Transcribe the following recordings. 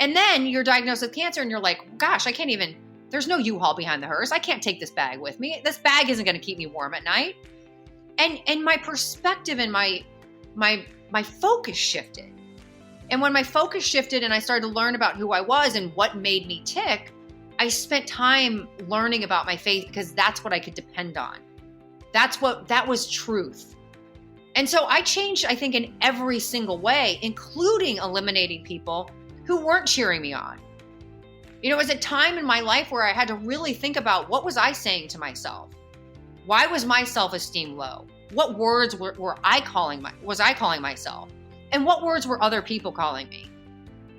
And then you're diagnosed with cancer and you're like, gosh, there's no U-Haul behind the hearse. I can't take this bag with me. This bag isn't going to keep me warm at night. And my perspective and my focus shifted. And when my focus shifted and I started to learn about who I was and what made me tick, I spent time learning about my faith because that's what I could depend on. That was truth. And so I changed, I think, in every single way, including eliminating people who weren't cheering me on. It was a time in my life where I had to really think about, what was I saying to myself? Why was my self-esteem low? What words was I calling myself? And what words were other people calling me?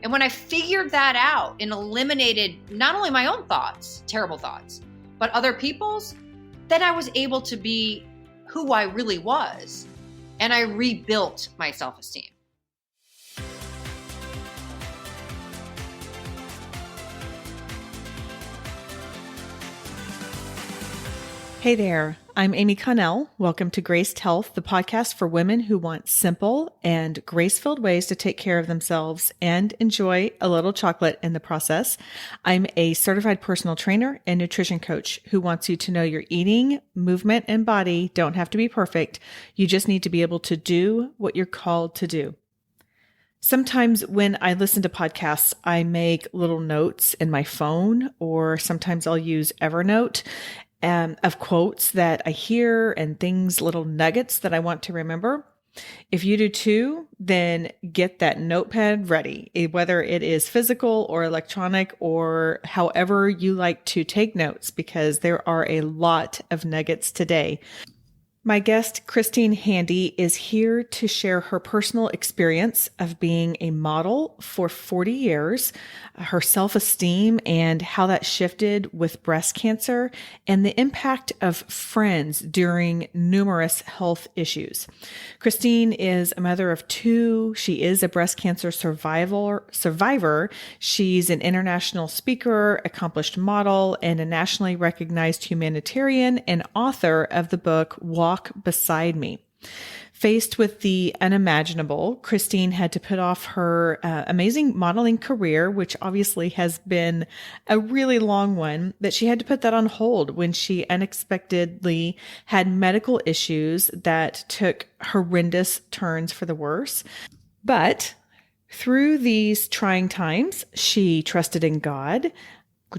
And when I figured that out and eliminated not only my own thoughts, terrible thoughts, but other people's, then I was able to be who I really was. And I rebuilt my self-esteem. Hey there, I'm Amy Connell. Welcome to Graced Health, the podcast for women who want simple and grace-filled ways to take care of themselves and enjoy a little chocolate in the process. I'm a certified personal trainer and nutrition coach who wants you to know your eating, movement, and body don't have to be perfect. You just need to be able to do what you're called to do. Sometimes when I listen to podcasts, I make little notes in my phone, or sometimes I'll use Evernote of quotes that I hear and things, little nuggets that I want to remember. If you do too, then get that notepad ready, whether it is physical or electronic or however you like to take notes, because there are a lot of nuggets today. My guest, Christine Handy, is here to share her personal experience of being a model for 40 years, her self-esteem and how that shifted with breast cancer, and the impact of friends during numerous health issues. Christine is a mother of two. She is a breast cancer survivor. She's an international speaker, accomplished model, and a nationally recognized humanitarian and author of the book Walk Beside Me. Faced with the unimaginable, Christine had to put off her amazing modeling career, which obviously has been a really long one, but she had to put that on hold when she unexpectedly had medical issues that took horrendous turns for the worse. But through these trying times, she trusted in God,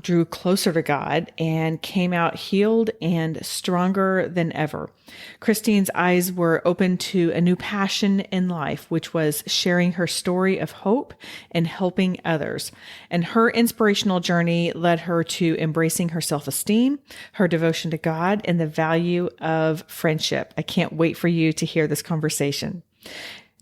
drew closer to God, and came out healed and stronger than ever. Christine's eyes were open to a new passion in life, which was sharing her story of hope and helping others. And her inspirational journey led her to embracing her self-esteem, her devotion to God, and the value of friendship. I can't wait for you to hear this conversation.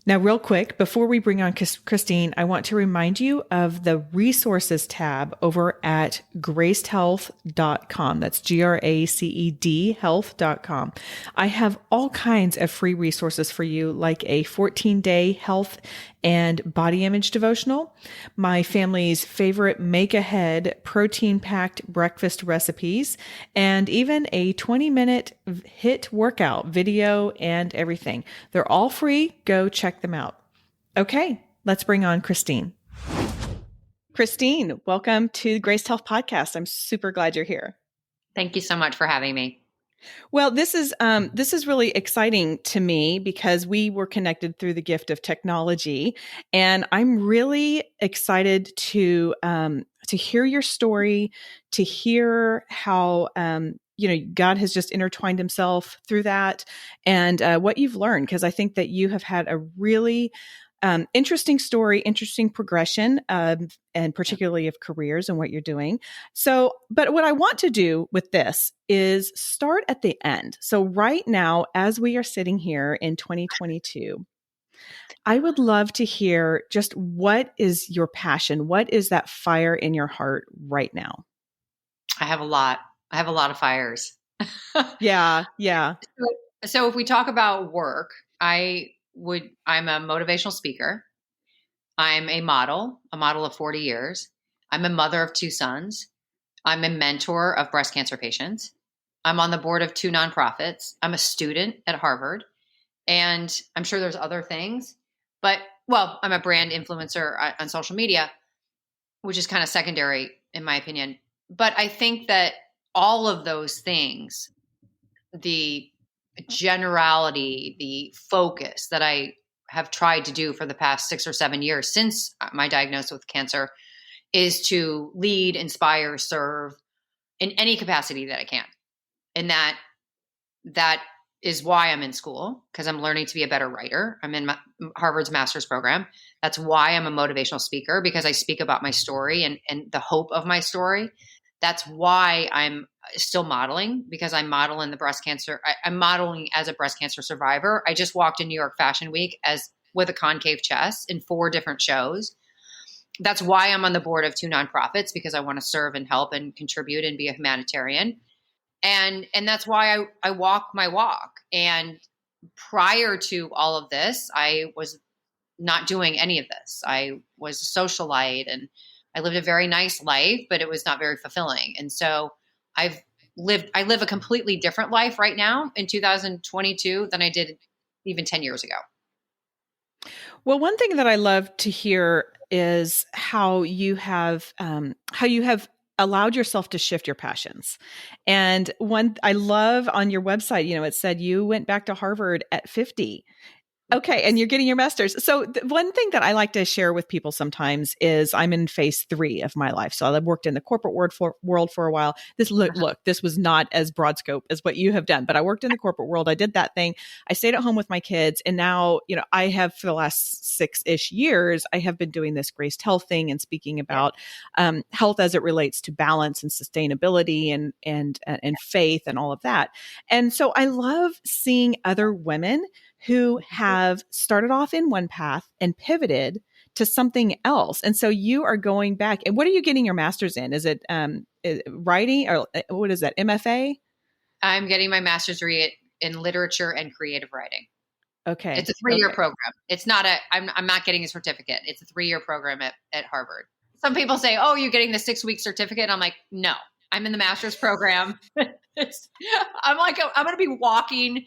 Now, real quick, before we bring on Christine, I want to remind you of the resources tab over at gracedhealth.com. That's GRACED health.com. I have all kinds of free resources for you, like a 14-day health and body image devotional, my family's favorite make-ahead protein-packed breakfast recipes, and even a 20-minute HIIT workout video and everything. They're all free. Go check them out. Okay, let's bring on Christine. Christine, welcome to the Graced Health Podcast. I'm super glad you're here. Thank you so much for having me. Well, this is really exciting to me because we were connected through the gift of technology, and I'm really excited to hear your story, to hear how God has just intertwined Himself through that, and what you've learned, because I think that you have had a really interesting story, interesting progression, and particularly of careers and what you're doing. So, but what I want to do with this is start at the end. So right now, as we are sitting here in 2022, I would love to hear just what is your passion? What is that fire in your heart right now? I have a lot of fires. Yeah. So if we talk about work, I'm a motivational speaker. I'm a model of 40 years. I'm a mother of two sons. I'm a mentor of breast cancer patients. I'm on the board of two nonprofits. I'm a student at Harvard. And I'm sure there's other things, but I'm a brand influencer on social media. which is kind of secondary in my opinion. But I think that all of those things, the generality, the focus that I have tried to do for the past 6 or 7 years since my diagnosis with cancer is to lead, inspire, serve in any capacity that I can. And that is why I'm in school, because I'm learning to be a better writer. I'm in Harvard's master's program. That's why I'm a motivational speaker, because I speak about my story and the hope of my story. That's why I'm still modeling, because I model in the breast cancer. I'm modeling as a breast cancer survivor. I just walked in New York Fashion Week with a concave chest in 4 different shows. That's why I'm on the board of 2 nonprofits, because I want to serve and help and contribute and be a humanitarian. And that's why I walk my walk. And prior to all of this, I was not doing any of this. I was a socialite and I lived a very nice life, but it was not very fulfilling. And so I live a completely different life right now in 2022 than I did even 10 years ago. Well, one thing that I love to hear is how you have allowed yourself to shift your passions. And one I love on your website, it said you went back to Harvard at 50. Okay. And you're getting your master's. So one thing that I like to share with people sometimes is I'm in phase 3 of my life. So I've worked in the corporate world for a while. Look, this was not as broad scope as what you have done, but I worked in the corporate world. I did that thing. I stayed at home with my kids. And now, I have for the last 6-ish years, I have been doing this Graced Health thing and speaking about health as it relates to balance and sustainability and faith and all of that. And so I love seeing other women who have started off in one path and pivoted to something else. And so you are going back. And what are you getting your master's in? Is it writing, or what is that, MFA? I'm getting my master's degree in literature and creative writing. Okay. It's a 3-year program. It's not I'm not getting a certificate. It's a 3-year program at Harvard. Some people say, oh, you're getting the 6-week certificate. I'm like, no, I'm in the master's program. I'm going to be walking,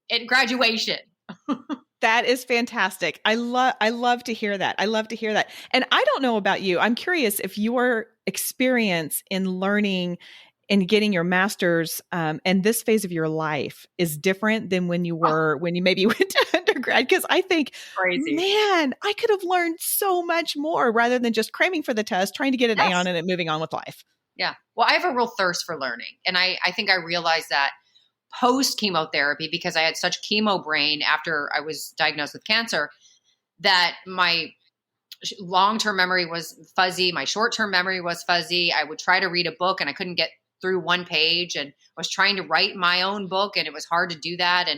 at graduation. That is fantastic. I love to hear that. I love to hear that. And I don't know about you. I'm curious if your experience in learning and getting your master's and this phase of your life is different than when you maybe went to undergrad. Because I think, crazy, man, I could have learned so much more rather than just cramming for the test, trying to get an A on it and moving on with life. Yeah. Well, I have a real thirst for learning. And I think I realized that post chemotherapy, because I had such chemo brain after I was diagnosed with cancer, that my long-term memory was fuzzy. My short-term memory was fuzzy. I would try to read a book and I couldn't get through one page, and I was trying to write my own book and it was hard to do that.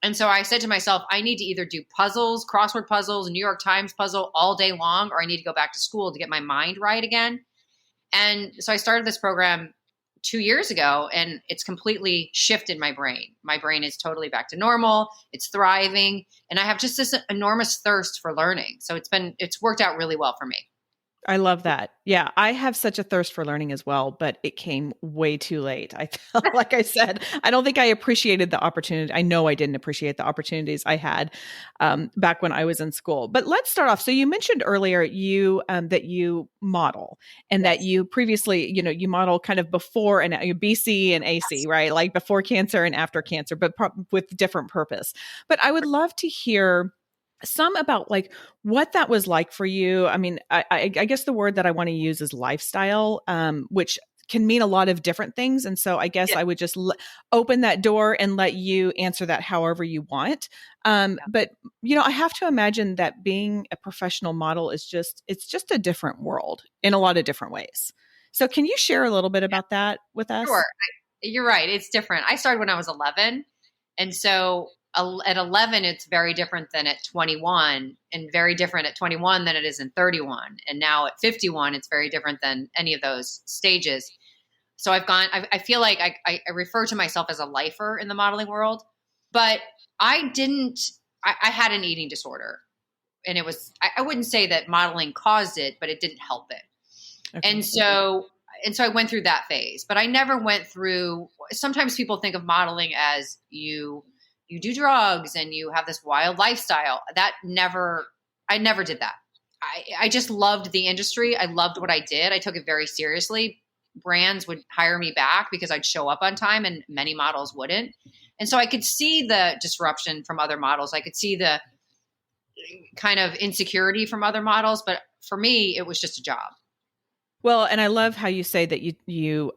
And so I said to myself, I need to either do puzzles, crossword puzzles, New York Times puzzle all day long, or I need to go back to school to get my mind right again. And so I started this program 2 years ago, and it's completely shifted my brain. My brain is totally back to normal. It's thriving. And I have just this enormous thirst for learning. So it's worked out really well for me. I love that. Yeah, I have such a thirst for learning as well, but it came way too late. I felt like I said, I don't think I appreciated the opportunity. I know I didn't appreciate the opportunities I had back when I was in school. But let's start off. So you mentioned earlier that you model, and that you previously, you model kind of before and BC and AC, right? Like before cancer and after cancer, but with different purpose. But I would love to hear some about like what that was like for you. I mean, I guess the word that I want to use is lifestyle, which can mean a lot of different things. And so I guess I would just open that door and let you answer that however you want. But, I have to imagine that being a professional model it's just a different world in a lot of different ways. So can you share a little bit about that with us? Sure. You're right. It's different. I started when I was 11. And so at 11, it's very different than at 21, and very different at 21 than it is in 31. And now at 51, it's very different than any of those stages. So I feel like I refer to myself as a lifer in the modeling world, but I had an eating disorder, and it was, I wouldn't say that modeling caused it, but it didn't help it. Okay. And so I went through that phase, but I never went through, sometimes people think of modeling as you do drugs and you have this wild lifestyle. I never did that. I just loved the industry. I loved what I did. I took it very seriously. Brands would hire me back because I'd show up on time and many models wouldn't. And so I could see the disruption from other models. I could see the kind of insecurity from other models. But for me, it was just a job. Well, and I love how you say that you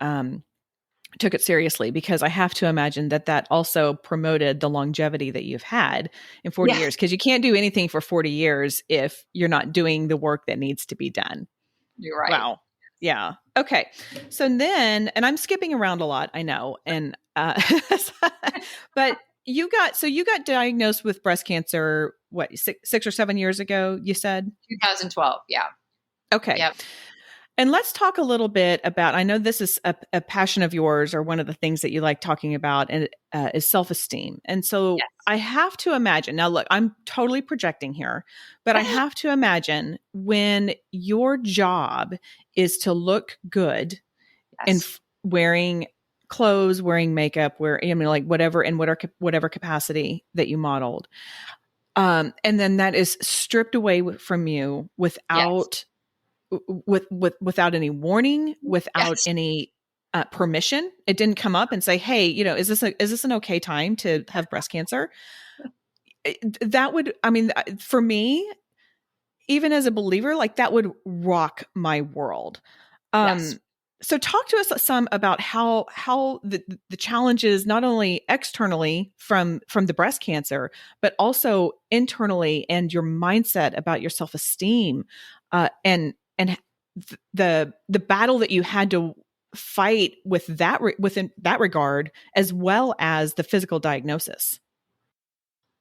took it seriously, because I have to imagine that that also promoted the longevity that you've had in 40 Yeah, years, because you can't do anything for 40 years if you're not doing the work that needs to be done. you're right. Wow. Yeah. Okay. So then, and I'm skipping around a lot, I know. And, but you got diagnosed with breast cancer, what, 6 or 7 years ago, you said? 2012. Yeah. Okay. Yep. And let's talk a little bit about, I know this is a passion of yours, or one of the things that you like talking about, and is self-esteem. And so Yes. I have to imagine, now look, I'm totally projecting here, but I have to imagine when your job is to look good and Yes. wearing clothes, wearing makeup, like whatever, in whatever capacity that you modeled. And then that is stripped away from you Yes. without any warning, without Yes. any permission. It didn't come up and say, "Hey, is this an okay time to have breast cancer?" That would, I mean, for me, even as a believer, like that would rock my world. Yes. Um, so talk to us some about how the challenges, not only externally from the breast cancer, but also internally, and your mindset about your self esteem, and the battle that you had to fight with within that regard, as well as the physical diagnosis.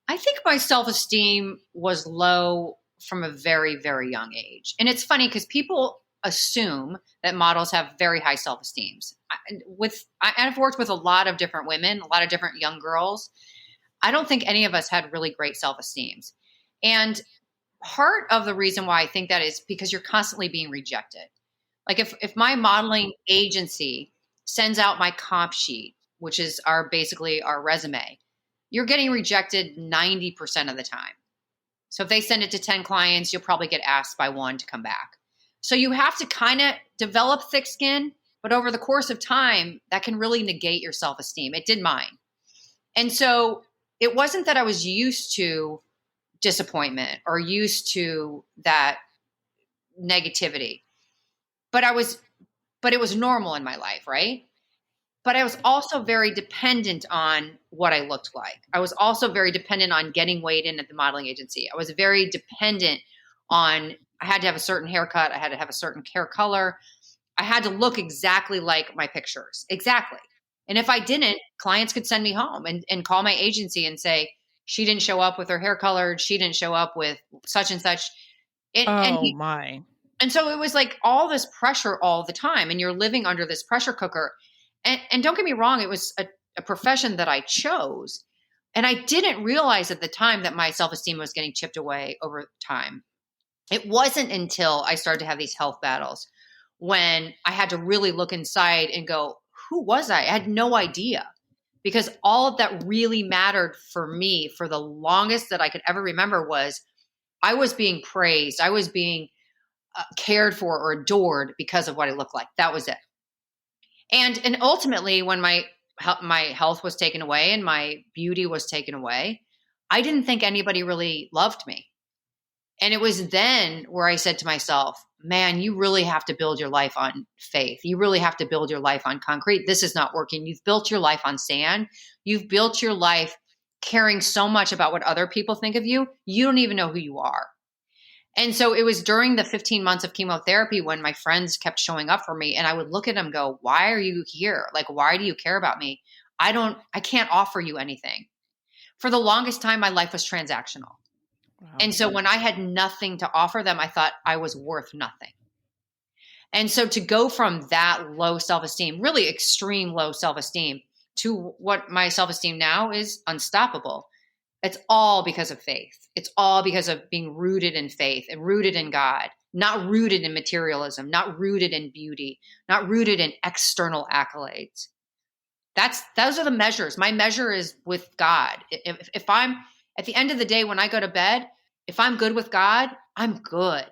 I think my self esteem was low from a very, very young age. And it's funny because people assume that models have very high self esteems. I've worked with a lot of different women, a lot of different young girls. I don't think any of us had really great self esteems. And part of the reason why I think that is because you're constantly being rejected. Like if my modeling agency sends out my comp sheet, which is basically our resume, you're getting rejected 90% of the time. So if they send it to 10 clients, you'll probably get asked by one to come back. So you have to kind of develop thick skin, but over the course of time, that can really negate your self-esteem. It did mine. And so it wasn't that I was used to disappointment or used to that negativity, but it was normal in my life, right? But I was also very dependent on what I looked like. I was also very dependent on getting weighed in at the modeling agency. I was very dependent on, I had to have a certain haircut. I had to have a certain hair color. I had to look exactly like my pictures. Exactly. And if I didn't, clients could send me home and call my agency and say, she didn't show up with her hair colored. She didn't show up with such and such. Oh my. And so it was like all this pressure all the time, and you're living under this pressure cooker. And don't get me wrong, it was a profession that I chose. And I didn't realize at the time that my self esteem was getting chipped away over time. It wasn't until I started to have these health battles when I had to really look inside and go, who was I? I had no idea, because all of that really mattered for me for the longest that I could ever remember was I was being praised. I was being cared for or adored because of what I looked like. That was it. And ultimately, when my health was taken away and my beauty was taken away, I didn't think anybody really loved me. And it was then where I said to myself, man, you really have to build your life on faith. You really have to build your life on concrete. This is not working. You've built your life on sand. You've built your life caring so much about what other people think of you. You don't even know who you are. And so it was during the 15 months of chemotherapy when my friends kept showing up for me, and I would look at them and go, why are you here? Like, why do you care about me? I can't offer you anything. For the longest time, my life was transactional. Wow. And so when I had nothing to offer them, I thought I was worth nothing. And so to go from that low self-esteem, really extreme low self-esteem, to what my self-esteem now is unstoppable. It's all because of faith. It's all because of being rooted in faith and rooted in God, not rooted in materialism, not rooted in beauty, not rooted in external accolades. Those are the measures. My measure is with God. If I'm at the end of the day, when I go to bed, if I'm good with God, I'm good.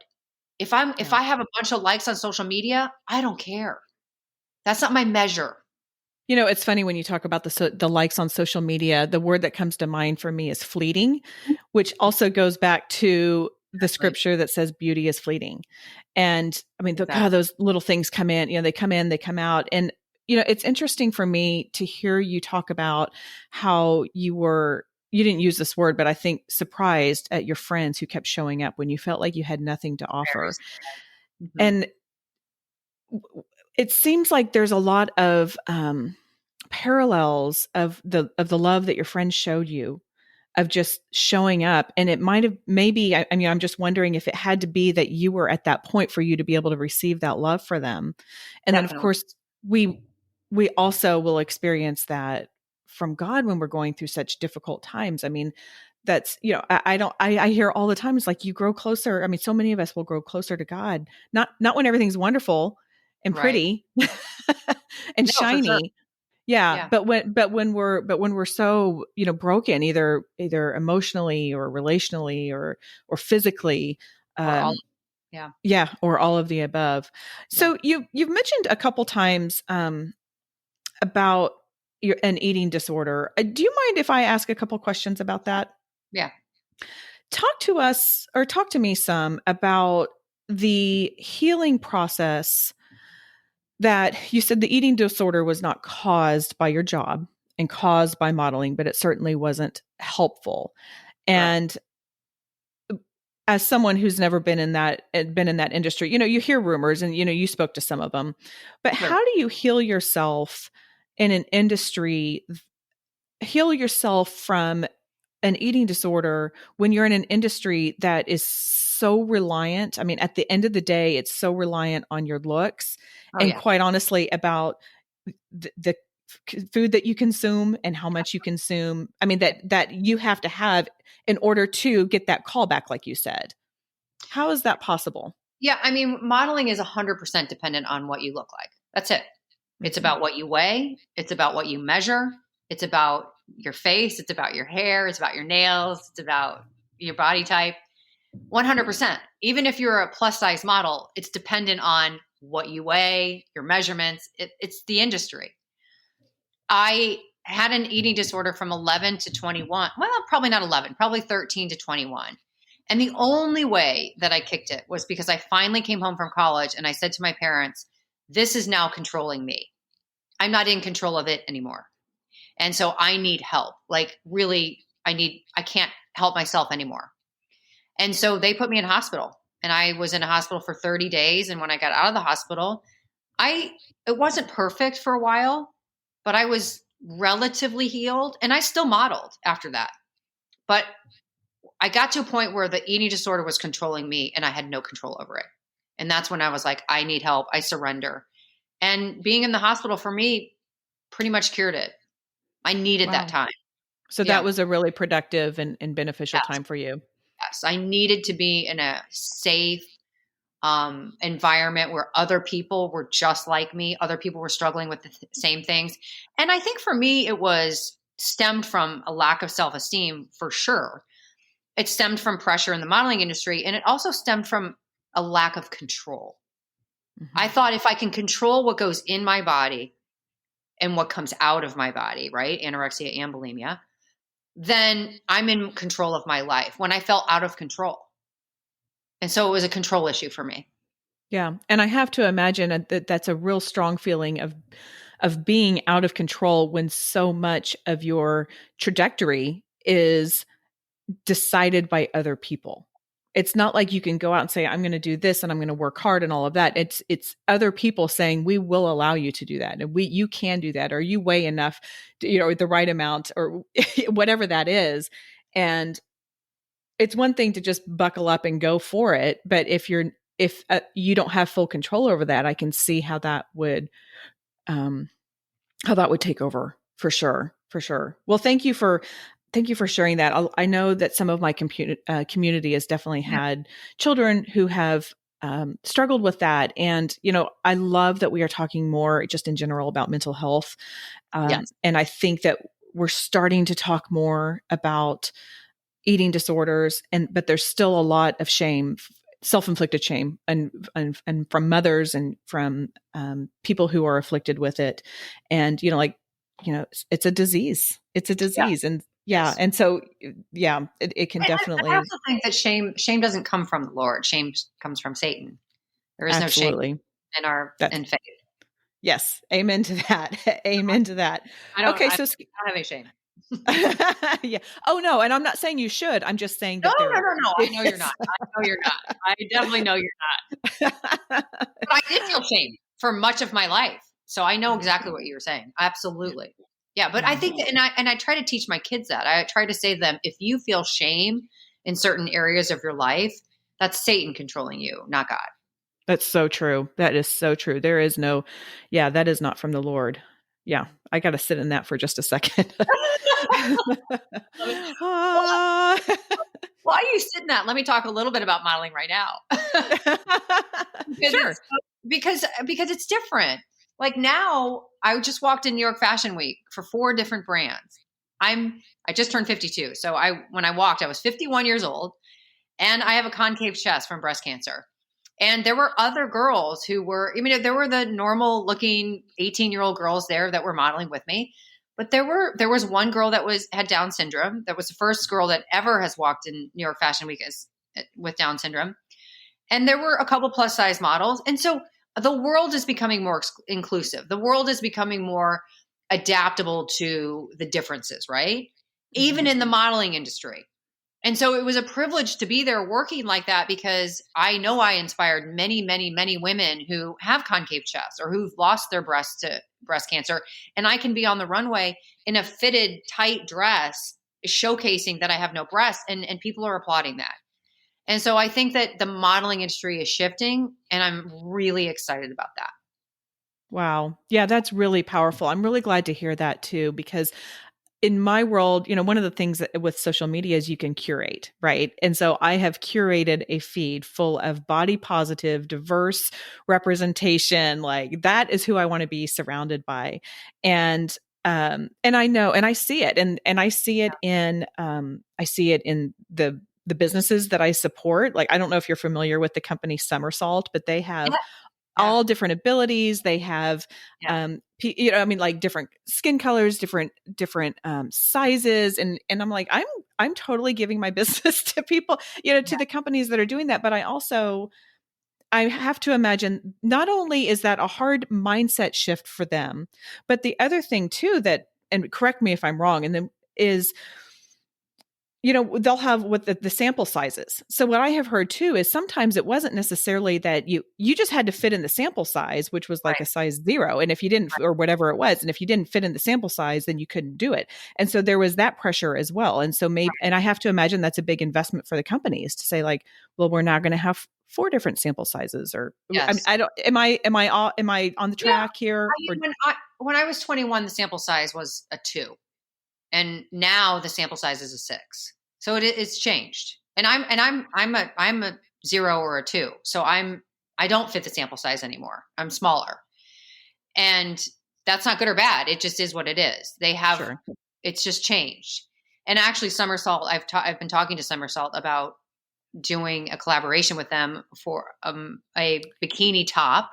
If Yeah. I have a bunch of likes on social media, I don't care. That's not my measure. It's funny when you talk about the likes on social media, the word that comes to mind for me is fleeting, which also goes back to the Exactly. scripture that says beauty is fleeting. And I mean, God, Exactly. those little things come in, they come in, they come out. And, it's interesting for me to hear you talk about how you didn't use this word, but I think surprised at your friends who kept showing up when you felt like you had nothing to Very offer. sad. Mhm. And it seems like there's a lot of parallels of the love that your friends showed you, of just showing up. And it might have, maybe, I mean, I'm just wondering if it had to be that you were at that point for you to be able to receive that love for them. And then of Definitely. course we also will experience that from God when we're going through such difficult times. I mean, that's, I don't, I hear all the time, it's like you grow closer. I mean, so many of us will grow closer to God, not when everything's wonderful and Right. pretty and No, for sure. shiny. Yeah, Yeah. but when we're so, broken, either emotionally or relationally or physically, Or all. um Yeah. yeah, or all of the above. Yeah. So you've mentioned a couple times about an eating disorder. Do you mind if I ask a couple questions about that? Yeah. Talk to us, or talk to me some about the healing process. That you said the eating disorder was not caused by your job and caused by modeling, but it certainly wasn't helpful. Correct. And as someone who's never been in that industry, you hear rumors, and you spoke to some of them. But Sure. how do you heal yourself in an industry, heal yourself from an eating disorder when you're in an industry that is so reliant? I mean, at the end of the day, it's so reliant on your looks, Oh and yeah. quite honestly, about the food that you consume and how much you consume. I mean, that you have to have in order to get that callback, like you said. How is that possible? Yeah. I mean, modeling is 100% dependent on what you look like. That's it. It's Mhm. about what you weigh. It's about what you measure. It's about your face. It's about your hair. It's about your nails. It's about your body type. 100%. Even if you're a plus size model, it's dependent on what you weigh, your measurements. It's the industry. I had an eating disorder from 11 to 21. Well, probably not 11, probably 13 to 21. And the only way that I kicked it was because I finally came home from college and I said to my parents, this is now controlling me. I'm not in control of it anymore. And so I need help. Like, really, I can't help myself anymore. And so they put me in hospital, and I was in a hospital for 30 days. And when I got out of the hospital, it wasn't perfect for a while, but I was relatively healed, and I still modeled after that. But I got to a point where the eating disorder was controlling me and I had no control over it. And that's when I was like, I need help. I surrender. And being in the hospital for me pretty much cured it. I needed that Wow. time. So that Yeah. was a really productive and beneficial Yes. time for you. Yes. I needed to be in a safe environment where other people were just like me. Other people were struggling with the same things. And I think for me, it was stemmed from a lack of self esteem for sure. It stemmed from pressure in the modeling industry. And it also stemmed from a lack of control. I Mhm. thought if I can control what goes in my body and what comes out of my body, right? Anorexia and bulimia, then I'm in control of my life when I felt out of control. And so it was a control issue for me. Yeah, and I have to imagine that that's a real strong feeling of being out of control when so much of your trajectory is decided by other people. It's not like you can go out and say, I'm going to do this and I'm going to work hard and all of that. It's other people saying, we will allow you to do that. And you can do that, or you weigh enough, the right amount, or whatever that is. And it's one thing to just buckle up and go for it. But if you don't have full control over that, I can see um, how that would take over, for sure, for sure. Well, thank you for sharing that. I know that some of my community has definitely Yeah. had children who have struggled with that. And, I love that we are talking more just in general about mental health. Yes. And I think that we're starting to talk more about eating disorders, but there's still a lot of shame self-inflicted shame and from mothers and from people who are afflicted with it. And, it's a disease. It's a Yeah. disease. And yeah. Yes. And so, yeah, it can I definitely. also think that shame doesn't come from the Lord. Shame comes from Satan. There is no shame Absolutely. in faith. Yes. Amen to that. Amen to that. Okay. I So, don't have any shame. yeah. Oh, no. And I'm not saying you should. I'm just saying No, that no, there no, no. I know you're is. not. I know you're not. I definitely know you're not. But I did feel shame for much of my life. So I know exactly what you were saying. Absolutely. Yeah. But I Yeah. think that, and I try to teach my kids that. I try to say to them, if you feel shame in certain areas of your life, that's Satan controlling you, not God. That's so true. That is so true. There is no, yeah, that is not from the Lord. Yeah. I got to sit in that for just a second. Well, Ah. while you sit in that, let me talk a little bit about modeling right now. Sure. Because it's different. Like now, I just walked in New York Fashion Week for 4 different brands. I just turned 52. So when I walked, I was 51 years old, and I have a concave chest from breast cancer. And there were other girls who were, I mean, there were the normal looking 18-year-old girls there that were modeling with me. But there was one girl that had Down syndrome. That was the first girl that ever has walked in New York Fashion Week with Down syndrome. And there were a couple plus size models. And so the world is becoming more inclusive. The world is becoming more adaptable to the differences, right? Even in the modeling industry. And so it was a privilege to be there working like that, because I know I inspired many, many, many women who have concave chests or who've lost their breasts to breast cancer. And I can be on the runway in a fitted, tight dress, showcasing that I have no breasts, and people are applauding that. And so I think that the modeling industry is shifting, and I'm really excited about that. Wow. Yeah, that's really powerful. I'm really glad to hear that too, because in my world, one of the things that with social media is you can curate, right? And so I have curated a feed full of body positive, diverse representation. Like that is who I want to be surrounded by. And I know, and I see it, and I see it in the businesses that I support. Like, I don't know if you're familiar with the company Somersault, but they have Yeah. Yeah. all different abilities. They have, Yeah. I mean, like different skin colors, different sizes, and I'm like, I'm totally giving my business to people, to the companies that are doing that. But I have to imagine not only is that a hard mindset shift for them, but the other thing too that, and correct me if I'm wrong, and then is, they'll have with the sample sizes. So what I have heard too is sometimes it wasn't necessarily that you just had to fit in the sample size, which was like Right. a size 0. And if you didn't, or whatever it was, and if you didn't fit in the sample size, then you couldn't do it. And so there was that pressure as well. And so and I have to imagine that's a big investment for the companies to say like, well, we're now going to have 4 different sample sizes, or I mean, Yes. I don't, am I on the Yeah. track here? I mean, when I was 21, the sample size was a 2. And now the sample size is a 6. So it's changed. And I'm a 0 or a 2. So I don't fit the sample size anymore. I'm smaller. And that's not good or bad. It just is what it is. Sure. It's just changed. And actually Somersault, I've been talking to Somersault about doing a collaboration with them for a bikini top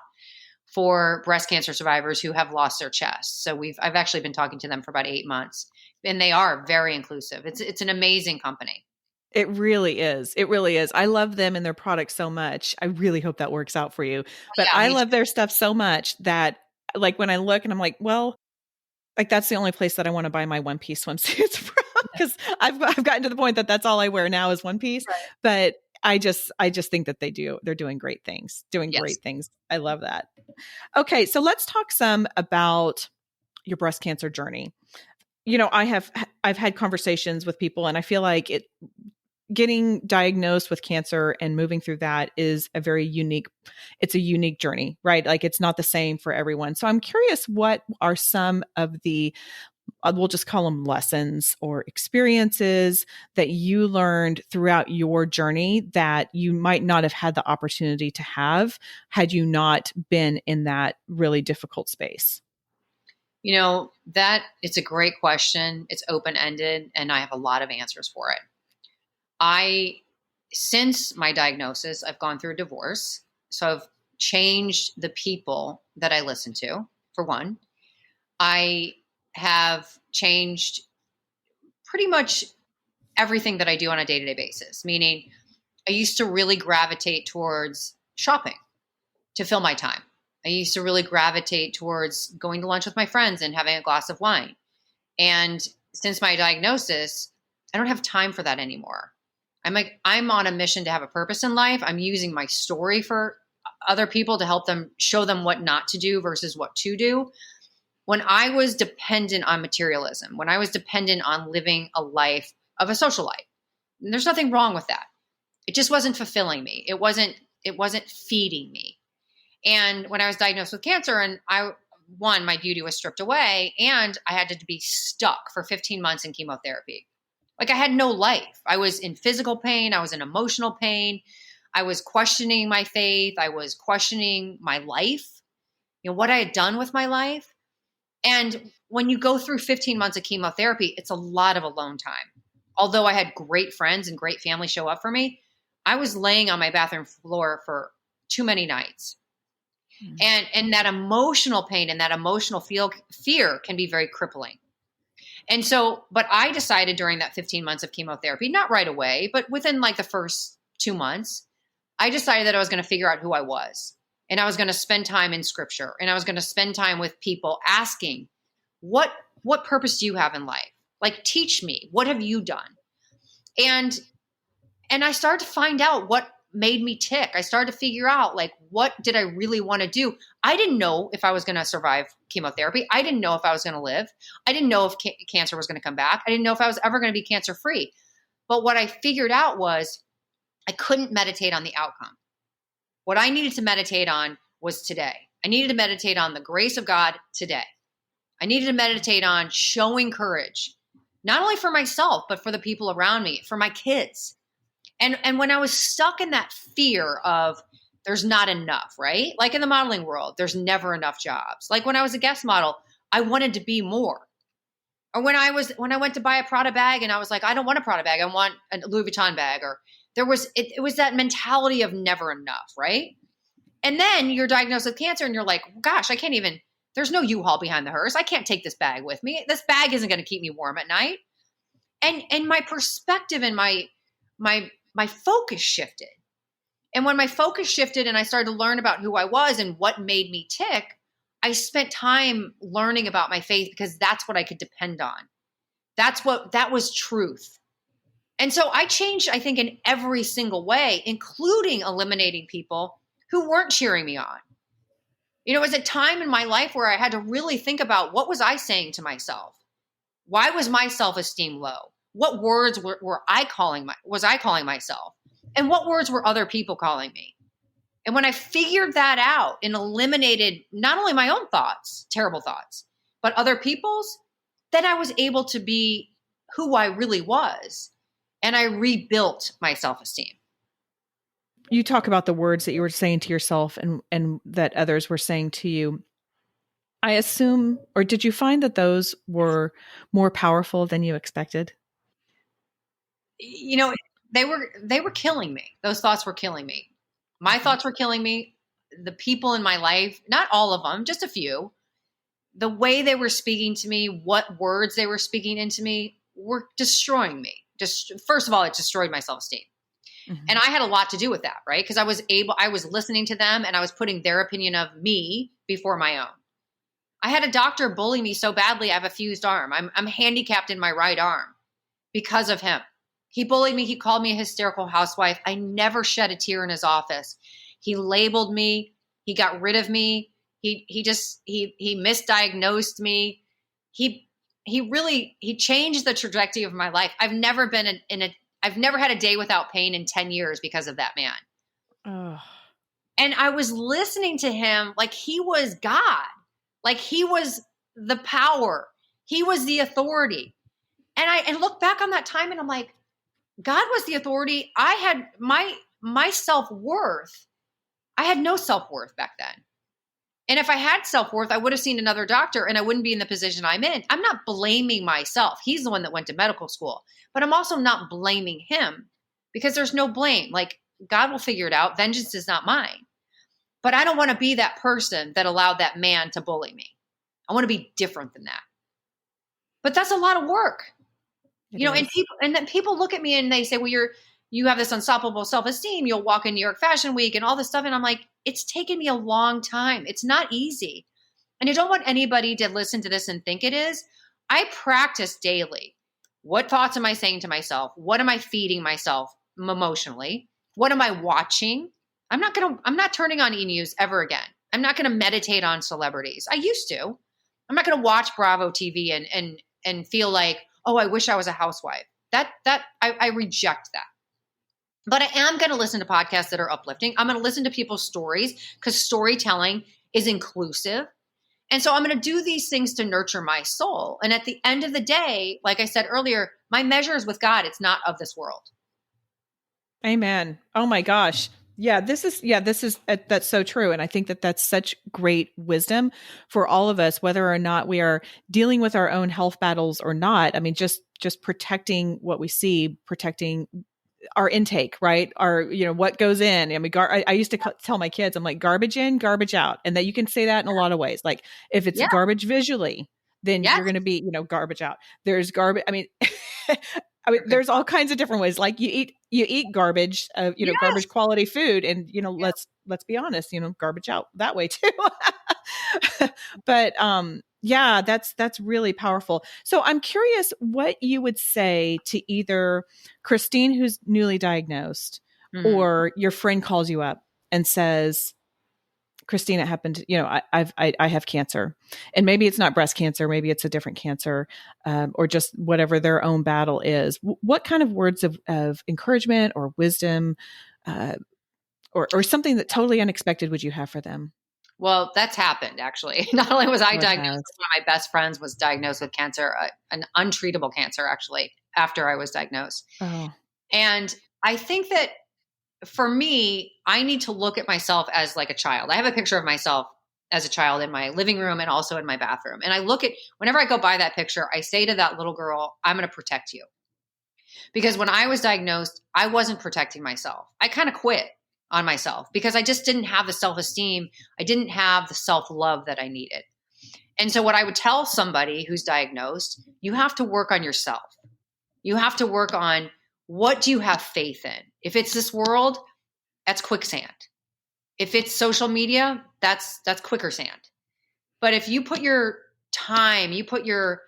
for breast cancer survivors who have lost their chests. So I've actually been talking to them for about 8 months, and they are very inclusive. It's an amazing company. It really is. It really is. I love them and their products so much. I really hope that works out for you. But Yeah, I me too. love their stuff so much that, like, when I look and I'm like, well, like that's the only place that I want to buy my one piece swimsuits from, because I've gotten to the point that that's all I wear now is one piece. Right. But I just think that they're doing great things, Yes. I love that. Okay, so let's talk some about your breast cancer journey. I've had conversations with people, and I feel like getting diagnosed with cancer and moving through that is it's a unique journey, right? Like it's not the same for everyone. So I'm curious, what are some of the, we'll just call them lessons or experiences that you learned throughout your journey that you might not have had the opportunity to have had you not been in that really difficult space? That it's a great question. It's open-ended, and I have a lot of answers for it. I since my diagnosis, I've gone through a divorce. So I've changed the people that I listen to, for one. I have changed pretty much everything that I do on a day-to-day basis, meaning I used to really gravitate towards shopping to fill my time. I used to really gravitate towards going to lunch with my friends and having a glass of wine. And since my diagnosis, I don't have time for that anymore. I'm on a mission to have a purpose in life. I'm using my story for other people to help them, show them what not to do versus what to do. When I was dependent on materialism, when I was dependent on living a life of a social life, and there's nothing wrong with that. It just wasn't fulfilling me. It wasn't feeding me. And when I was diagnosed with cancer, and my beauty was stripped away, and I had to be stuck for 15 months in chemotherapy. Like I had no life. I was in physical pain. I was in emotional pain. I was questioning my faith. I was questioning my life, what I had done with my life. And when you go through 15 months of chemotherapy, it's a lot of alone time. Although I had great friends and great family show up for me, I was laying on my bathroom floor for too many nights. And that emotional pain and that emotional fear can be very crippling. And so, but I decided during that 15 months of chemotherapy, not right away, but within like the first 2 months, I decided that I was going to figure out who I was. And I was going to spend time in scripture, and I was going to spend time with people asking, what purpose do you have in life? Like, teach me, what have you done? And I started to find out what made me tick. I started to figure out, like, what did I really want to do? I didn't know if I was going to survive chemotherapy. I didn't know if I was going to live. I didn't know if cancer was going to come back. I didn't know if I was ever going to be cancer free. But what I figured out was I couldn't meditate on the outcome. What I needed to meditate on was today. I needed to meditate on the grace of God today. I needed to meditate on showing courage, not only for myself, but for the people around me, for my kids. And when I was stuck in that fear of there's not enough, right? Like in the modeling world, there's never enough jobs. Like when I was a guest model, I wanted to be more. Or when I went to buy a Prada bag and I was like, I don't want a Prada bag, I want a Louis Vuitton bag. Or it was that mentality of never enough, right? And then you're diagnosed with cancer and you're like, gosh, there's no U-Haul behind the hearse. I can't take this bag with me. This bag isn't going to keep me warm at night. And my perspective and my focus shifted. And when my focus shifted and I started to learn about who I was and what made me tick, I spent time learning about my faith because that's what I could depend on. That was truth. And so I changed, I think, in every single way, including eliminating people who weren't cheering me on. It was a time in my life where I had to really think about, what was I saying to myself? Why was my self-esteem low? What words was I calling myself? And what words were other people calling me? And when I figured that out and eliminated not only my own thoughts, terrible thoughts, but other people's, then I was able to be who I really was. And I rebuilt my self-esteem. You talk about the words that you were saying to yourself and that others were saying to you. I assume, or did you find that those were more powerful than you expected? They were killing me. Those thoughts were killing me. My thoughts were killing me. The people in my life, not all of them, just a few, the way they were speaking to me, what words they were speaking into me were destroying me. First of all, it destroyed my self-esteem. Mm-hmm. And I had a lot to do with that, right? Because I was listening to them and I was putting their opinion of me before my own. I had a doctor bully me so badly, I have a fused arm. I'm handicapped in my right arm because of him. He bullied me. He called me a hysterical housewife. I never shed a tear in his office. He labeled me. He got rid of me. He misdiagnosed me. He changed the trajectory of my life. I've never had a day without pain in 10 years because of that man. Oh. And I was listening to him like he was God, like he was the power. He was the authority. And I look back on that time and I'm like, God was the authority. I had my self-worth. I had no self-worth back then. And if I had self-worth, I would have seen another doctor and I wouldn't be in the position I'm in. I'm not blaming myself. He's the one that went to medical school, but I'm also not blaming him. because there's no blame. Like, God will figure it out. Vengeance is not mine. But I don't want to be that person that allowed that man to bully me. I want to be different than that. But that's a lot of work. It And then people look at me and they say, well, you have this unstoppable self-esteem. You'll walk in New York Fashion Week and all this stuff. And I'm like, it's taken me a long time. It's not easy. And I don't want anybody to listen to this and think it is. I practice daily. What thoughts am I saying to myself? What am I feeding myself emotionally? What am I watching? I'm not turning on e-news ever again. I'm not going to meditate on celebrities. I used to. I'm not going to watch Bravo TV and feel like, oh, I wish I was a housewife. I reject that. But I am going to listen to podcasts that are uplifting. I'm going to listen to people's stories because storytelling is inclusive. And so I'm going to do these things to nurture my soul. And at the end of the day, like I said earlier, my measure is with God. It's not of this world. Amen. Oh my gosh. That's so true. And I think that that's such great wisdom for all of us, whether or not we are dealing with our own health battles or not. I mean, just protecting what we see, protecting our intake, right? What goes in. I mean, I used to tell my kids, I'm like, garbage in, garbage out. And that you can say that in a lot of ways. Like if it's garbage visually, then you're going to be, garbage out. There's garbage. I mean, there's all kinds of different ways. Like you eat garbage, garbage quality food, and let's be honest, garbage out that way too. But that's really powerful. So I'm curious what you would say to either Christine, who's newly diagnosed, or your friend calls you up and says, Christine, it happened, I have cancer, and maybe it's not breast cancer, maybe it's a different cancer, or just whatever their own battle is. What kind of words of encouragement or wisdom, or something that totally unexpected would you have for them? Well, that's happened actually. Not only was I diagnosed, one of my best friends was diagnosed with cancer, an untreatable cancer actually, after I was diagnosed. Oh. And I think that for me, I need to look at myself as like a child. I have a picture of myself as a child in my living room and also in my bathroom. And I look at, whenever I go by that picture, I say to that little girl, I'm going to protect you. Because when I was diagnosed, I wasn't protecting myself. I kind of quit on myself because I just didn't have the self-esteem. I didn't have the self-love that I needed. And so what I would tell somebody who's diagnosed, you have to work on yourself. You have to work on, what do you have faith in? If it's this world, that's quicksand. If it's social media, that's quicker sand. But if you put your time, you put your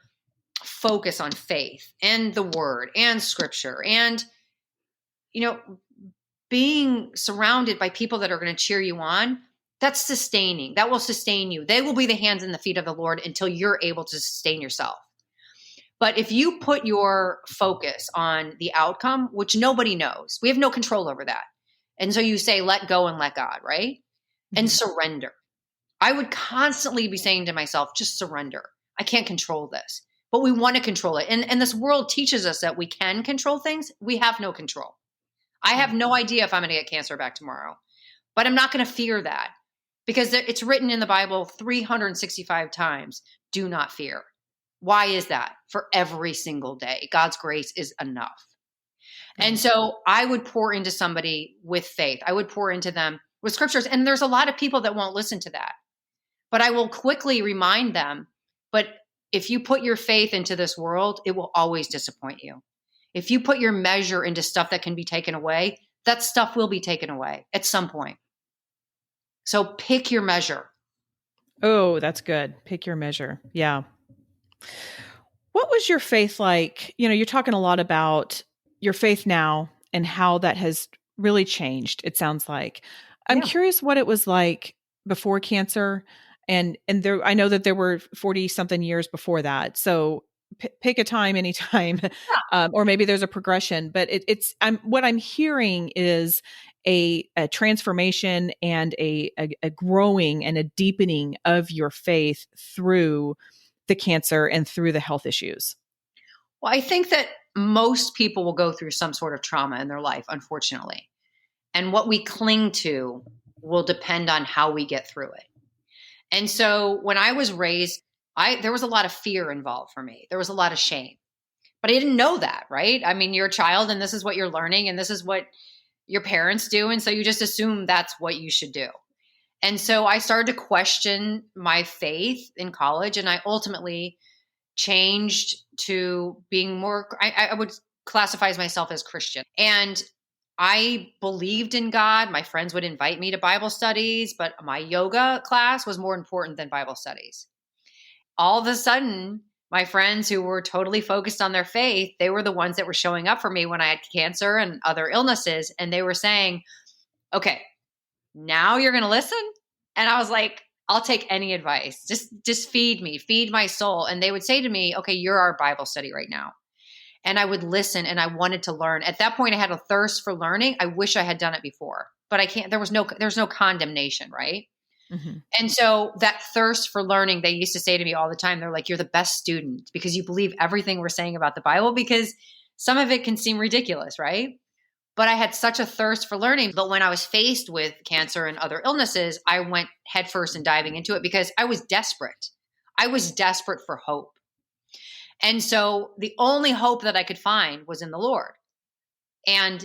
focus on faith and the word and scripture and, being surrounded by people that are going to cheer you on, that's sustaining. That will sustain you. They will be the hands and the feet of the Lord until you're able to sustain yourself. But if you put your focus on the outcome, which nobody knows, we have no control over that. And so you say, let go and let God, right? And surrender. I would constantly be saying to myself, just surrender. I can't control this, but we want to control it. And this world teaches us that we can control things. We have no control. I have no idea if I'm going to get cancer back tomorrow, but I'm not going to fear that because it's written in the Bible 365 times, do not fear. Why is that? For every single day. God's grace is enough. And so I would pour into somebody with faith. I would pour into them with scriptures. And there's a lot of people that won't listen to that. But I will quickly remind them, but if you put your faith into this world, it will always disappoint you. If you put your measure into stuff that can be taken away, that stuff will be taken away at some point. So pick your measure. Oh, that's good. Pick your measure. Yeah. What was your faith like? You're talking a lot about your faith now and how that has really changed, it sounds like. I'm curious what it was like before cancer. And there, I know that there were 40 something years before that. So pick a time, anytime, or maybe there's a progression, but what I'm hearing is a transformation and a growing and a deepening of your faith through the cancer and through the health issues. Well, I think that most people will go through some sort of trauma in their life, unfortunately. And what we cling to will depend on how we get through it. And so when I was raised, there was a lot of fear involved for me. There was a lot of shame But I didn't know that, right? I mean, you're a child and this is what you're learning and this is what your parents do. And so you just assume that's what you should do. And so I started to question my faith in college, and I ultimately changed to being more, I would classify as myself as Christian. And I believed in God. My friends would invite me to Bible studies, but my yoga class was more important than Bible studies. All of a sudden, my friends who were totally focused on their faith, they were the ones that were showing up for me when I had cancer and other illnesses. And they were saying, okay, now you're going to listen. And I was like, I'll take any advice. Just feed me, feed my soul. And they would say to me, okay, you're our Bible study right now. And I would listen and I wanted to learn. At that point, I had a thirst for learning. I wish I had done it before, but I can't, there's no condemnation, right? Mm-hmm. And so that thirst for learning, they used to say to me all the time, they're like, you're the best student because you believe everything we're saying about the Bible, because some of it can seem ridiculous, right? But I had such a thirst for learning. But when I was faced with cancer and other illnesses, I went headfirst and diving into it because I was desperate. I was desperate for hope. And so the only hope that I could find was in the Lord. And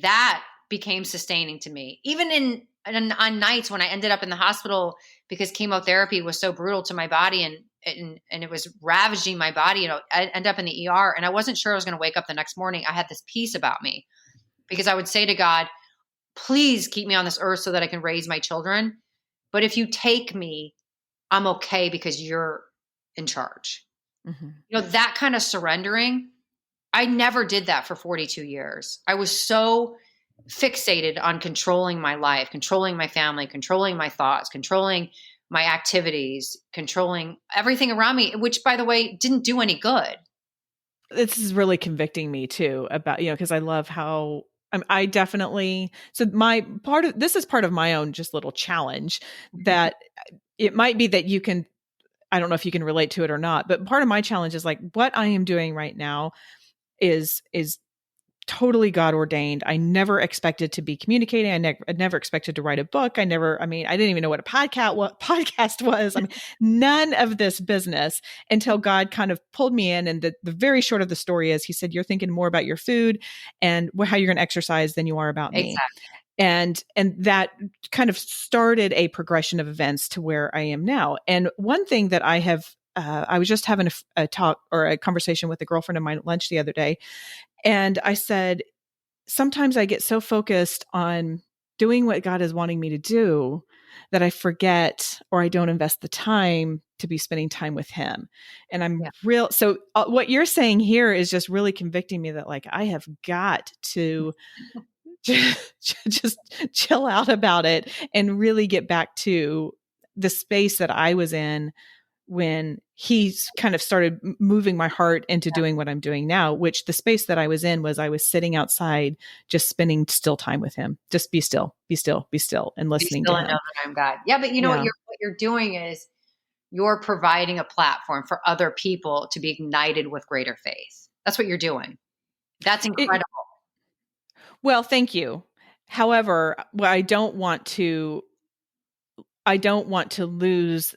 that became sustaining to me. Even on nights when I ended up in the hospital because chemotherapy was so brutal to my body and it was ravaging my body, I ended up in the ER and I wasn't sure I was going to wake up the next morning. I had this peace about me because I would say to God, please keep me on this earth so that I can raise my children. But if you take me, I'm okay because you're in charge. Mm-hmm. That kind of surrendering, I never did that for 42 years. I was so fixated on controlling my life, controlling my family, controlling my thoughts, controlling my activities, controlling everything around me, which, by the way, didn't do any good. This is really convicting me too about, because I love how I definitely, so my part of this is part of my own just little challenge that it might be that you can, I don't know if you can relate to it or not, but part of my challenge is like what I am doing right now is totally God ordained. I never expected to be communicating. I never expected to write a book. I didn't even know what a podcast was. I mean, none of this business until God kind of pulled me in. And the very short of the story is he said, you're thinking more about your food and how you're going to exercise than you are about me. Exactly. And that kind of started a progression of events to where I am now. And one thing that I was just having a talk or a conversation with a girlfriend of mine at lunch the other day. And I said, sometimes I get so focused on doing what God is wanting me to do that I forget or I don't invest the time to be spending time with him. And I'm so what you're saying here is just really convicting me that like, I have got to just chill out about it and really get back to the space that I was in when he's kind of started moving my heart into doing what I'm doing now, which the space that I was in was I was sitting outside, just spending still time with him. Just be still, be still, be still, and listening to him. Know that I'm God. Yeah, but what you're doing is you're providing a platform for other people to be ignited with greater faith. That's what you're doing. That's incredible. Well, thank you. However, I don't want to lose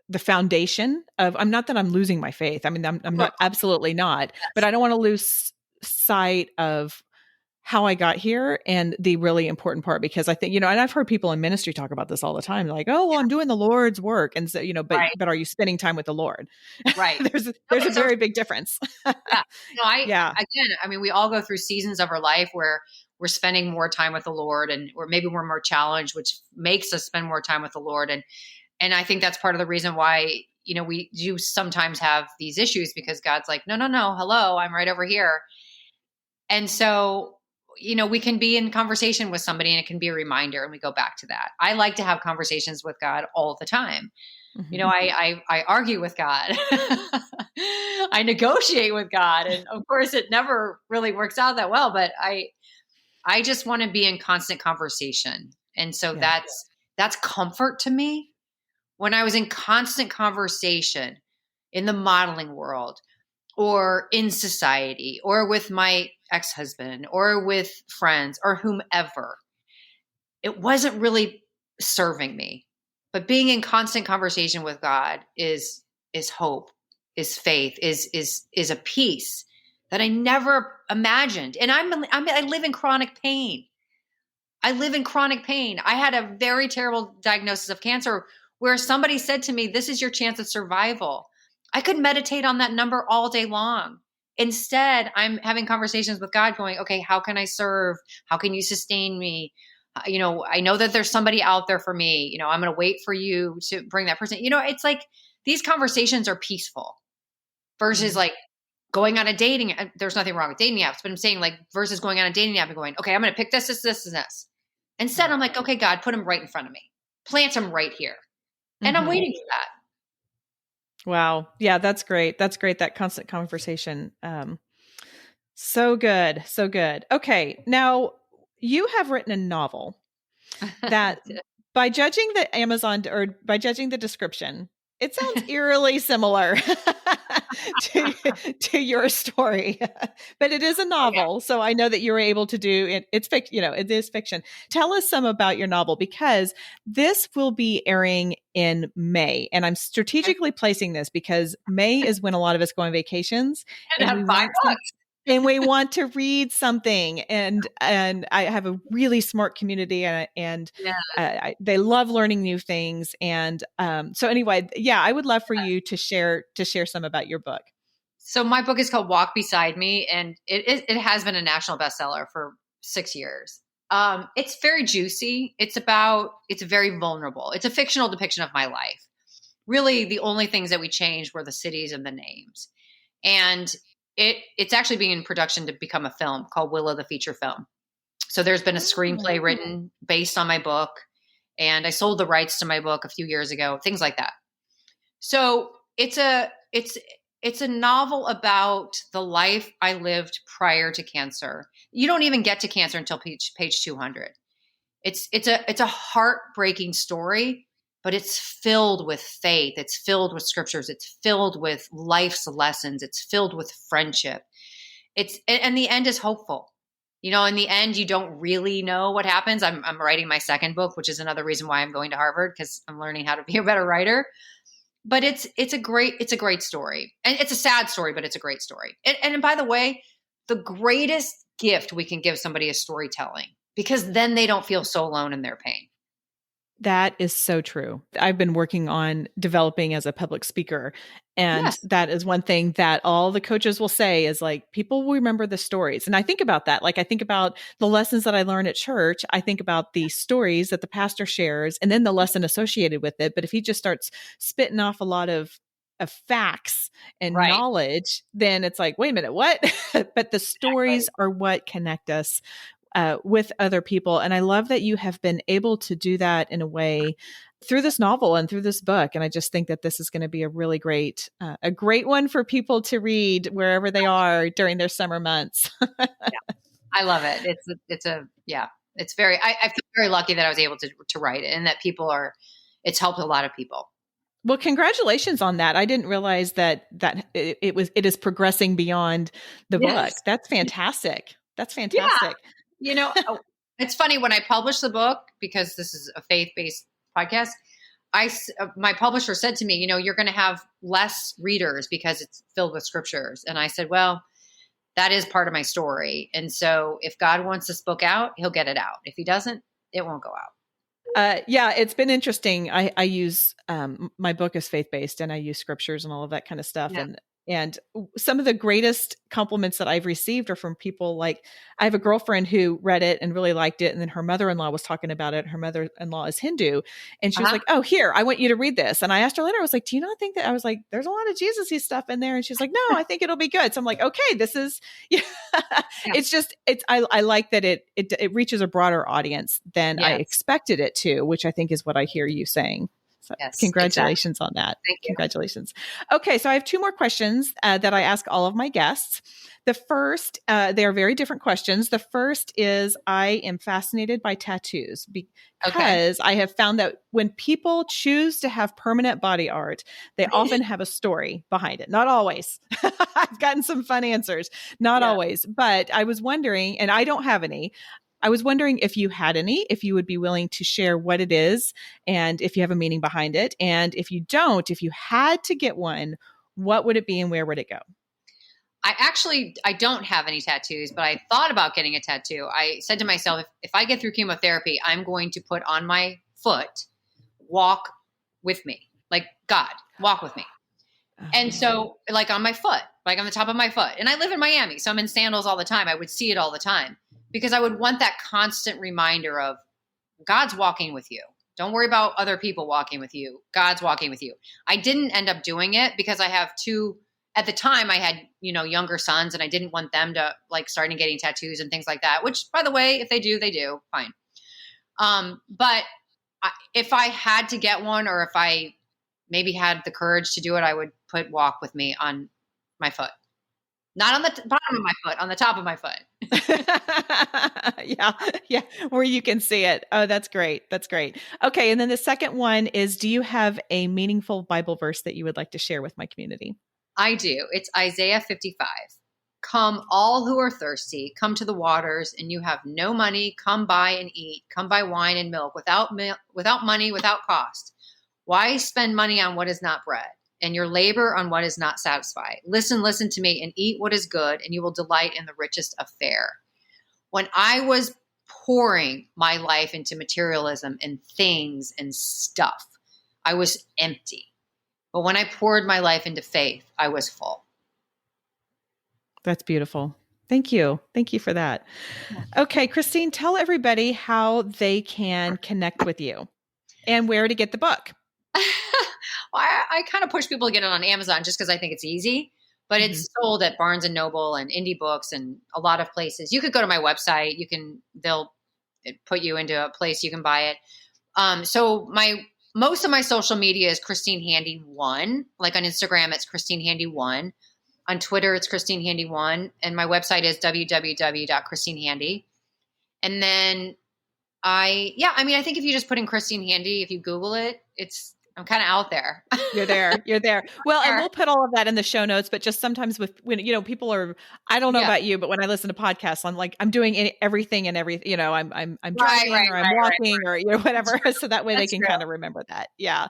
the foundation of, I'm not that I'm losing my faith. I mean, I'm not, absolutely not, but I don't want to lose sight of how I got here and the really important part, because I think, and I've heard people in ministry talk about this all the time. Like, oh, well, I'm doing the Lord's work. And so, but are you spending time with the Lord? Right. there's a very big difference. Again, I mean, we all go through seasons of our life where we're spending more time with the Lord or maybe we're more challenged, which makes us spend more time with the Lord. And I think that's part of the reason why, we do sometimes have these issues because God's like, no, hello, I'm right over here. And so, we can be in conversation with somebody and it can be a reminder and we go back to that. I like to have conversations with God all the time. Mm-hmm. I argue with God. I negotiate with God. And of course it never really works out that well, but I just want to be in constant conversation. And so that's comfort to me. When I was in constant conversation in the modeling world or in society or with my ex-husband or with friends or whomever, it wasn't really serving me. But being in constant conversation with God is hope. is faith, is a peace that I never imagined. And I live in chronic pain. I live in chronic pain. I had a very terrible diagnosis of cancer where somebody said to me, "This is your chance of survival." I could meditate on that number all day long. Instead, I'm having conversations with God going, "Okay, how can I serve? How can you sustain me? I know that there's somebody out there for me. I'm going to wait for you to bring that person." It's like these conversations are peaceful versus Mhm. like going on a dating. There's nothing wrong with dating apps, but I'm saying like versus going on a dating app and going, "Okay, I'm going to pick this, and this." Instead, I'm like, "Okay, God, put him right in front of me. Plant him right here." And I'm Mhm. waiting for that. Wow. Yeah, that's great. That's great. That constant conversation. So good. So good. Okay. Now, you have written a novel that by judging the Amazon or by judging the description, it sounds eerily similar to to your story, but it is a Oh, yeah. novel. So I know that you were able to do it. It's fiction, it is fiction. Tell us some about your novel because this will be airing in May, and I'm strategically placing this because May is when a lot of us go on vacations, And and have we 5 want some bucks. and we want to read something, and I have a really smart community, and Yeah. they love learning new things, and so anyway, yeah, I would love for you to share some about your book. So my book is called Walk Beside Me, and it has been a national bestseller for 6 years. It's very juicy. It's very vulnerable. It's a fictional depiction of my life. Really, the only things that we changed were the cities and the names. And it's actually being in production to become a film called Willow, the feature film. So there's been a screenplay written based on my book, and I sold the rights to my book a few years ago, things like that. So it's a novel about the life I lived prior to cancer. You don't even get to cancer until page 200. It's a heartbreaking story, but it's filled with faith. It's filled with scriptures. It's filled with life's lessons. It's filled with friendship. And the end is hopeful. In the end, you don't really know what happens. I'm writing my second book, which is another reason why I'm going to Harvard, because I'm learning how to be a better writer. But it's a great story, and it's a sad story, but it's a great story. And by the way, the greatest gift we can give somebody is storytelling, because then they don't feel so alone in their pain. That is so true. I've been working on developing as a public speaker. And Yes. that is one thing that all the coaches will say is like, people will remember the stories. And I think about that. Like, I think about the lessons that I learned at church. I think about the stories that the pastor shares and then the lesson associated with it. But if he just starts spitting off a lot of facts and Right. knowledge, then it's like, wait a minute, what? But the Exactly. stories are what connect us with other people. And I love that you have been able to do that in a way through this novel and through this book. And I just think that this is going to be a really a great one for people to read wherever they are during their summer months. Yeah. I love it. Yeah, I feel very lucky that I was able to write it, and that it's helped a lot of people. Well, congratulations on that. I didn't realize that it is progressing beyond the book. Yes. That's fantastic. That's Yeah. fantastic. It's funny when I published the book, because this is a faith-based podcast. My publisher said to me, "You're going to have less readers because it's filled with scriptures." And I said, "Well, that is part of my story. And so if God wants this book out, he'll get it out. If he doesn't, it won't go out." Yeah, it's been interesting. I use my book is faith based, and I use scriptures and all of that kind of stuff. Yeah. And some of the greatest compliments that I've received are from people like, I have a girlfriend who read it and really liked it, and then her mother-in-law was talking about it. Her mother-in-law is Hindu, and she was Uh-huh. like, "Oh, here, I want you to read this." And I asked her later, I was like, "Do you not think that?" I was like, "There's a lot of Jesus-y stuff in there," and she's like, "No, I think it'll be good." So I'm like, "Okay, this is." Yeah. Yeah. I like that it reaches a broader audience than I Yes. expected it to, which I think is what I hear you saying. So Yes. Exactly. congratulations on that. Thank you. Congratulations. Okay, so I have two more questions that I ask all of my guests. The first, they are very different questions. The first is, I am fascinated by tattoos Okay. because I have found that when people choose to have permanent body art, they often have a story behind it. Not always. I've gotten some fun answers. Not Yeah. always. But I was wondering, and I don't have any. I was wondering if you had any, if you would be willing to share what it is and if you have a meaning behind it. And if you don't, if you had to get one, what would it be and where would it go? I don't have any tattoos, but I thought about getting a tattoo. I said to myself, if I get through chemotherapy, I'm going to put on my foot, walk with me, like God, walk with me. And so like on my foot, like on the top of my foot, and I live in Miami, so I'm in sandals all the time. I would see it all the time because I would want that constant reminder of God's walking with you. Don't worry about other people walking with you. God's walking with you. I didn't end up doing it because I have two. At the time I had, younger sons, and I didn't want them to like starting getting tattoos and things like that, which by the way, if they do, they do fine. But if I had to get one, or if I maybe had the courage to do it, I would put walk with me on my foot, not on the bottom of my foot, on the top of my foot. Yeah. Where you can see it. Oh, that's great. That's great. Okay. And then the second one is, do you have a meaningful Bible verse that you would like to share with my community? I do. It's Isaiah 55. Come all who are thirsty, come to the waters, and you have no money, come buy and eat. Come buy wine and milk without money, without cost. Why spend money on what is not bread, and your labor on what is not satisfied? Listen to me, and eat what is good, and you will delight in the richest of fare. When I was pouring my life into materialism and things and stuff, I was empty. But when I poured my life into faith, I was full. That's beautiful. Thank you. Thank you for that. Okay, Christine, tell everybody how they can connect with you and where to get the book. Well, I kind of push people to get it on Amazon just because I think it's easy, but it's sold at Barnes and Noble and Indie Books and a lot of places. You could go to my website. They'll put you into a place you can buy it. So most of my social media is Christine Handy 1. Like on Instagram, it's Christine Handy 1. On Twitter, it's Christine Handy 1. And my website is www.christinehandy. And then I think if you just put in Christine Handy, if you Google it, I'm kind of out there. You're there. Well, and we'll put all of that in the show notes, but just sometimes when people are, I don't know about you, but when I listen to podcasts, I'm like, I'm doing everything and everything, I'm driving or I'm walking or, whatever. So that way they can kind of remember that. Yeah.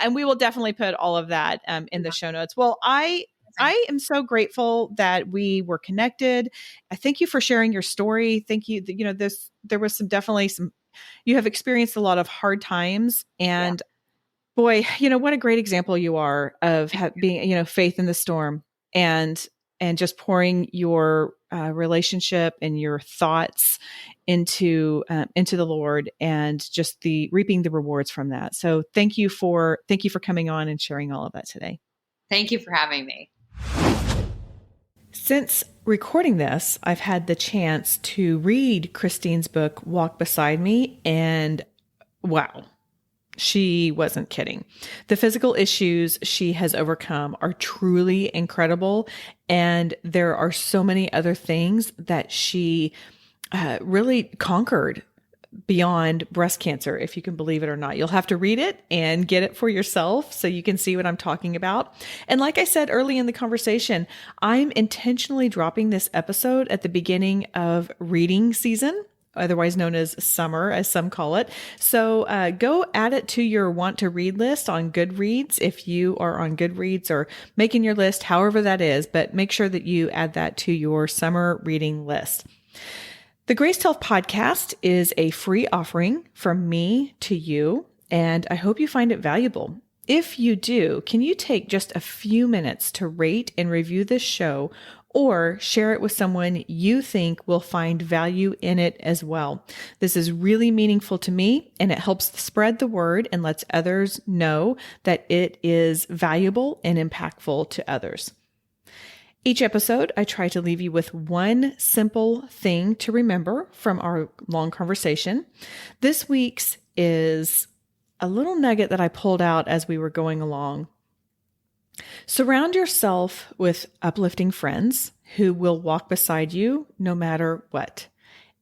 And we will definitely put all of that in the show notes. Well, I am so grateful that we were connected. I thank you for sharing your story. Thank you. There was you have experienced a lot of hard times, and boy, what a great example you are of being, faith in the storm and just pouring your relationship and your thoughts into the Lord and just reaping the rewards from that. So thank you for coming on and sharing all of that today. Thank you for having me. Since recording this, I've had the chance to read Christine's book, Walk Beside Me, and wow. She wasn't kidding. The physical issues she has overcome are truly incredible. And there are so many other things that she really conquered beyond breast cancer, if you can believe it or not. You'll have to read it and get it for yourself so you can see what I'm talking about. And like I said early in the conversation, I'm intentionally dropping this episode at the beginning of reading season, otherwise known as summer, as some call it. So go add it to your want to read list on Goodreads if you are on Goodreads, or making your list, however that is, but make sure that you add that to your summer reading list. The Graced Health Podcast is a free offering from me to you, and I hope you find it valuable. If you do, can you take just a few minutes to rate and review this show, or share it with someone you think will find value in it as well? This is really meaningful to me, and it helps spread the word and lets others know that it is valuable and impactful to others. Each episode, I try to leave you with one simple thing to remember from our long conversation. This week's is a little nugget that I pulled out as we were going along. Surround yourself with uplifting friends who will walk beside you no matter what.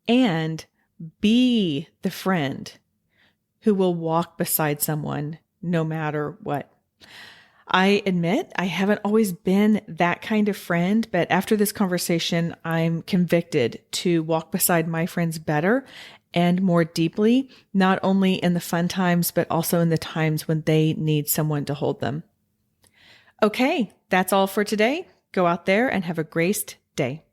And be the friend who will walk beside someone no matter what. I admit I haven't always been that kind of friend, but after this conversation, I'm convicted to walk beside my friends better and more deeply, not only in the fun times, but also in the times when they need someone to hold them. Okay, that's all for today. Go out there and have a graced day.